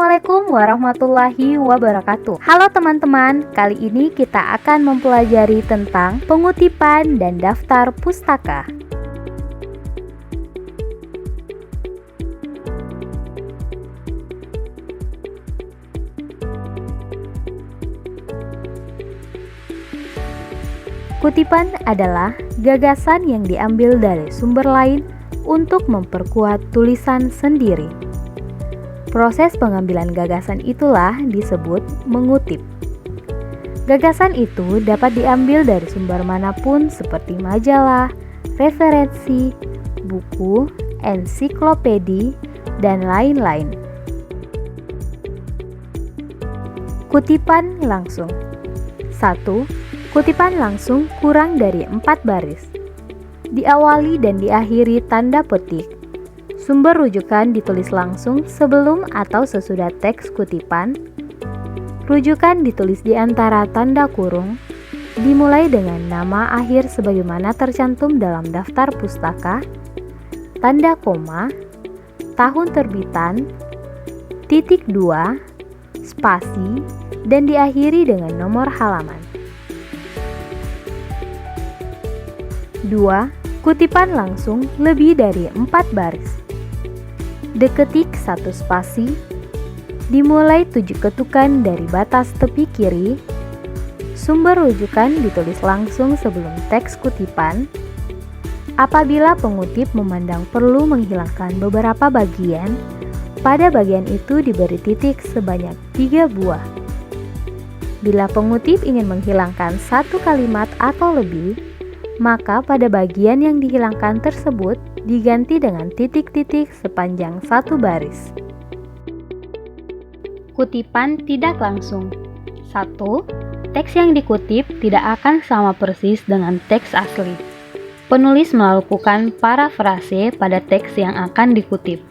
Assalamualaikum warahmatullahi wabarakatuh. Halo teman-teman, kali ini kita akan mempelajari tentang pengutipan dan daftar pustaka. Kutipan adalah gagasan yang diambil dari sumber lain untuk memperkuat tulisan sendiri. Proses pengambilan gagasan itulah disebut mengutip. Gagasan itu dapat diambil dari sumber manapun seperti majalah, referensi, buku, ensiklopedi, dan lain-lain. Kutipan langsung. 1. Kutipan langsung kurang dari 4 baris. Diawali dan diakhiri tanda petik. Sumber rujukan ditulis langsung sebelum atau sesudah teks kutipan. Rujukan ditulis di antara tanda kurung. Dimulai dengan nama akhir sebagaimana tercantum dalam daftar pustaka, tanda koma, tahun terbitan, titik 2, spasi, dan diakhiri dengan nomor halaman. 2. Kutipan langsung lebih dari 4 baris. Deketik 1 spasi, dimulai 7 ketukan dari batas tepi kiri. Sumber rujukan ditulis langsung sebelum teks kutipan. Apabila pengutip memandang perlu menghilangkan beberapa bagian, pada bagian itu diberi titik sebanyak 3 buah. Bila pengutip ingin menghilangkan satu kalimat atau lebih, maka pada bagian yang dihilangkan tersebut diganti dengan titik-titik sepanjang 1 baris. Kutipan tidak langsung. 1. Teks yang dikutip tidak akan sama persis dengan teks asli. Penulis melakukan parafrase pada teks yang akan dikutip.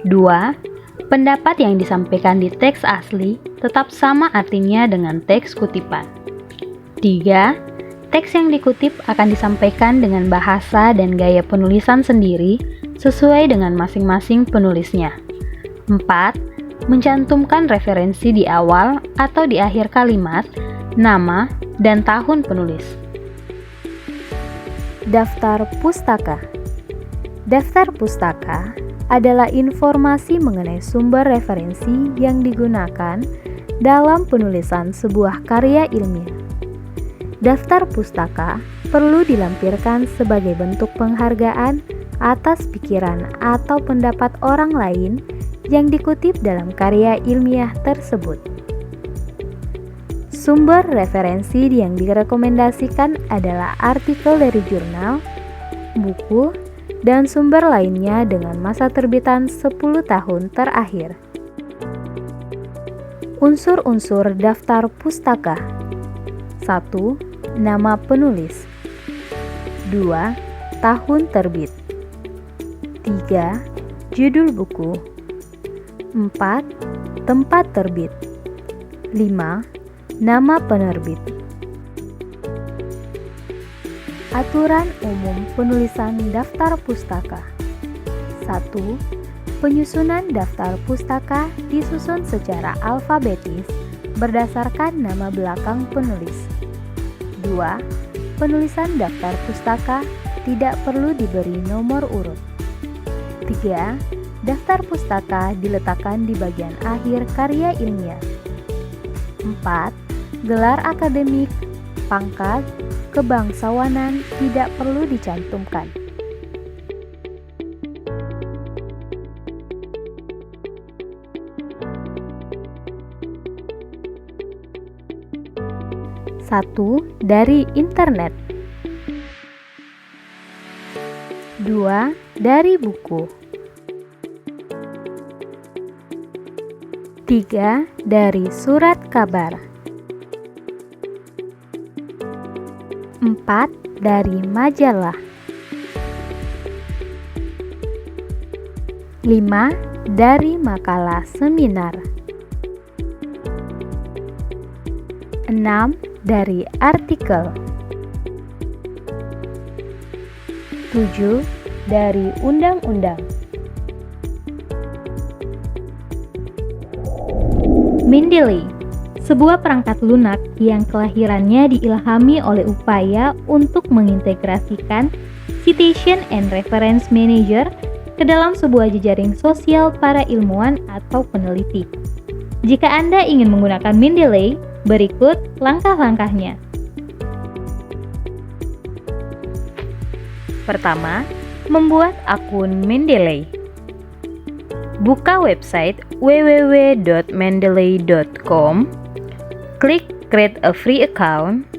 2. Pendapat yang disampaikan di teks asli tetap sama artinya dengan teks kutipan. 3. Teks yang dikutip akan disampaikan dengan bahasa dan gaya penulisan sendiri sesuai dengan masing-masing penulisnya. 4. Mencantumkan referensi di awal atau di akhir kalimat, nama, dan tahun penulis. Daftar pustaka. Daftar pustaka adalah informasi mengenai sumber referensi yang digunakan dalam penulisan sebuah karya ilmiah. Daftar pustaka perlu dilampirkan sebagai bentuk penghargaan atas pikiran atau pendapat orang lain yang dikutip dalam karya ilmiah tersebut. Sumber referensi yang direkomendasikan adalah artikel dari jurnal, buku, dan sumber lainnya dengan masa terbitan 10 tahun terakhir. Unsur-unsur daftar pustaka. 1. Nama penulis. 2. Tahun terbit. 3. Judul buku. 4. Tempat terbit. 5. Nama penerbit. Aturan umum penulisan daftar pustaka. 1. Penyusunan daftar pustaka disusun secara alfabetis berdasarkan nama belakang penulis. 2. Penulisan daftar pustaka tidak perlu diberi nomor urut. 3. Daftar pustaka diletakkan di bagian akhir karya ilmiah. 4. Gelar akademik, pangkat, kebangsawanan tidak perlu dicantumkan. Satu, dari internet. 2. Dari buku. 3. Dari surat kabar. 4. Dari majalah. 5. Dari makalah seminar. 6. Dari artikel. 7. Dari undang-undang. Mendeley, sebuah perangkat lunak yang kelahirannya diilhami oleh upaya untuk mengintegrasikan Citation and Reference Manager ke dalam sebuah jejaring sosial para ilmuwan atau peneliti. Jika Anda ingin menggunakan Mendeley, berikut langkah-langkahnya. Pertama, membuat akun Mendeley. Buka website www.mendeley.com, klik Create a Free Account,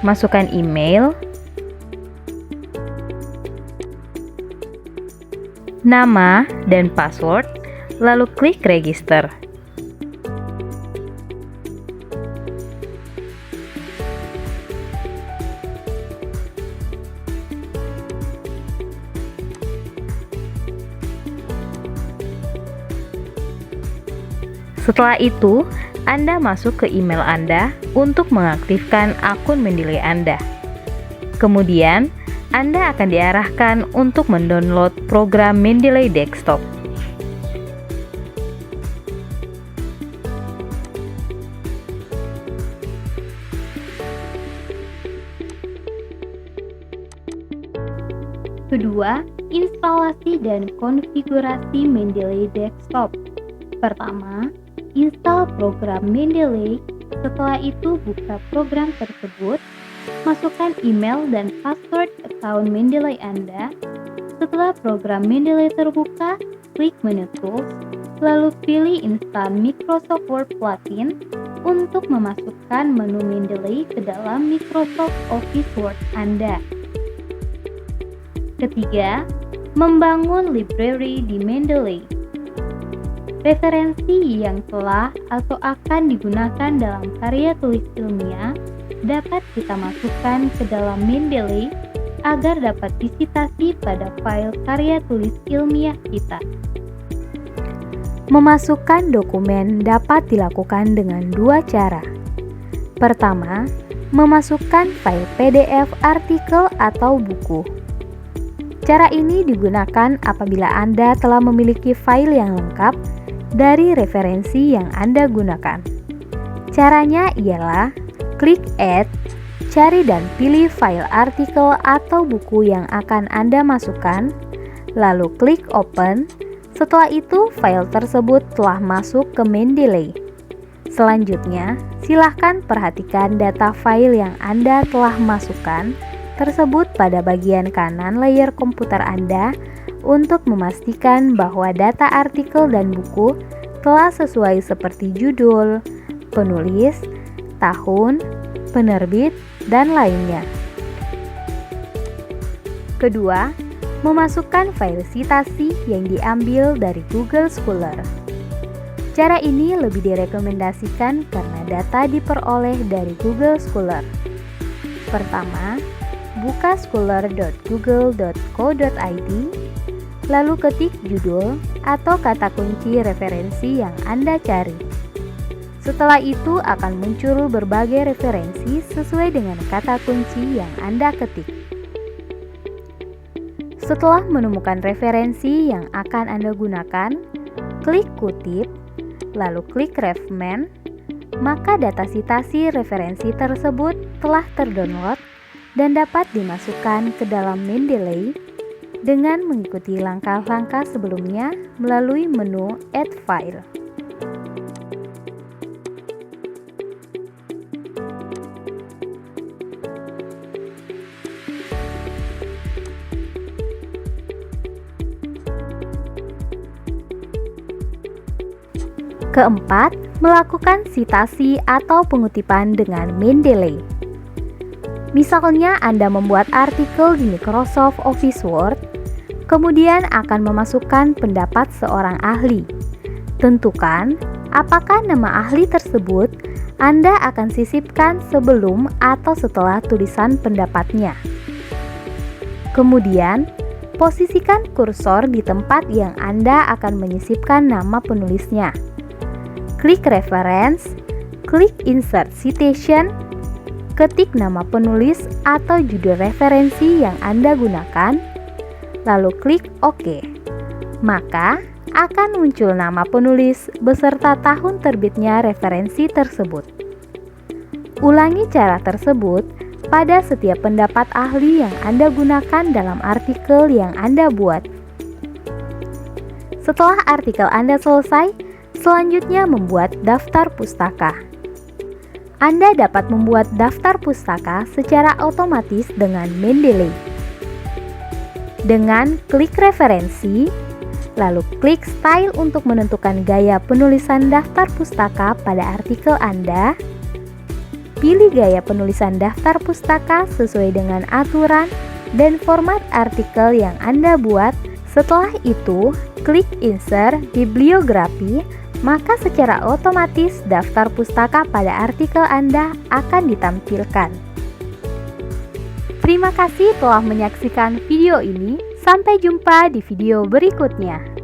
masukkan email, nama, dan password, lalu klik Register. Setelah itu, Anda masuk ke email Anda untuk mengaktifkan akun Mendeley Anda. Kemudian, Anda akan diarahkan untuk mendownload program Mendeley Desktop. Kedua, instalasi dan konfigurasi Mendeley Desktop. Pertama, install program Mendeley. Setelah itu, buka program tersebut, masukkan email dan password account Mendeley Anda. Setelah program Mendeley terbuka, klik menu Tools, lalu pilih Install Microsoft Word Plugin untuk memasukkan menu Mendeley ke dalam Microsoft Office Word Anda. Ketiga, membangun library di Mendeley. Referensi yang telah atau akan digunakan dalam karya tulis ilmiah dapat kita masukkan ke dalam Mendeley agar dapat disitasi pada file karya tulis ilmiah kita. Memasukkan dokumen dapat dilakukan dengan dua cara. Pertama, memasukkan file PDF artikel atau buku. Cara ini digunakan apabila Anda telah memiliki file yang lengkap dari referensi yang Anda gunakan. Caranya ialah klik Add, cari dan pilih file artikel atau buku yang akan Anda masukkan, lalu klik Open. Setelah itu, file tersebut telah masuk ke Mendeley. Selanjutnya, silahkan perhatikan data file yang Anda telah masukkan tersebut pada bagian kanan layar komputer Anda untuk memastikan bahwa data artikel dan buku telah sesuai seperti judul, penulis, tahun, penerbit, dan lainnya. Kedua, memasukkan file citasi yang diambil dari Google Scholar. Cara ini lebih direkomendasikan karena data diperoleh dari Google Scholar. Pertama, buka scholar.google.co.id, lalu ketik judul atau kata kunci referensi yang Anda cari. Setelah itu akan muncul berbagai referensi sesuai dengan kata kunci yang Anda ketik. Setelah menemukan referensi yang akan Anda gunakan, klik kutip, lalu klik Refman, maka data citasi referensi tersebut telah terdownload dan dapat dimasukkan ke dalam Mendeley dengan mengikuti langkah-langkah sebelumnya melalui menu Add File. Keempat, melakukan citasi atau pengutipan dengan Mendeley. Misalnya Anda membuat artikel di Microsoft Office Word, kemudian akan memasukkan pendapat seorang ahli. Tentukan apakah nama ahli tersebut Anda akan sisipkan sebelum atau setelah tulisan pendapatnya. Kemudian, posisikan kursor di tempat yang Anda akan menyisipkan nama penulisnya. Klik Reference, klik Insert Citation, ketik nama penulis atau judul referensi yang Anda gunakan, lalu klik OK. maka akan muncul nama penulis beserta tahun terbitnya referensi tersebut. Ulangi cara tersebut pada setiap pendapat ahli yang Anda gunakan dalam artikel yang Anda buat. Setelah artikel Anda selesai, selanjutnya membuat daftar pustaka. Anda dapat membuat daftar pustaka secara otomatis dengan Mendeley. Dengan klik referensi, lalu klik style untuk menentukan gaya penulisan daftar pustaka pada artikel Anda. Pilih gaya penulisan daftar pustaka sesuai dengan aturan dan format artikel yang Anda buat. Setelah itu, klik insert bibliografi, maka secara otomatis daftar pustaka pada artikel Anda akan ditampilkan. Terima kasih telah menyaksikan video ini. Sampai jumpa di video berikutnya.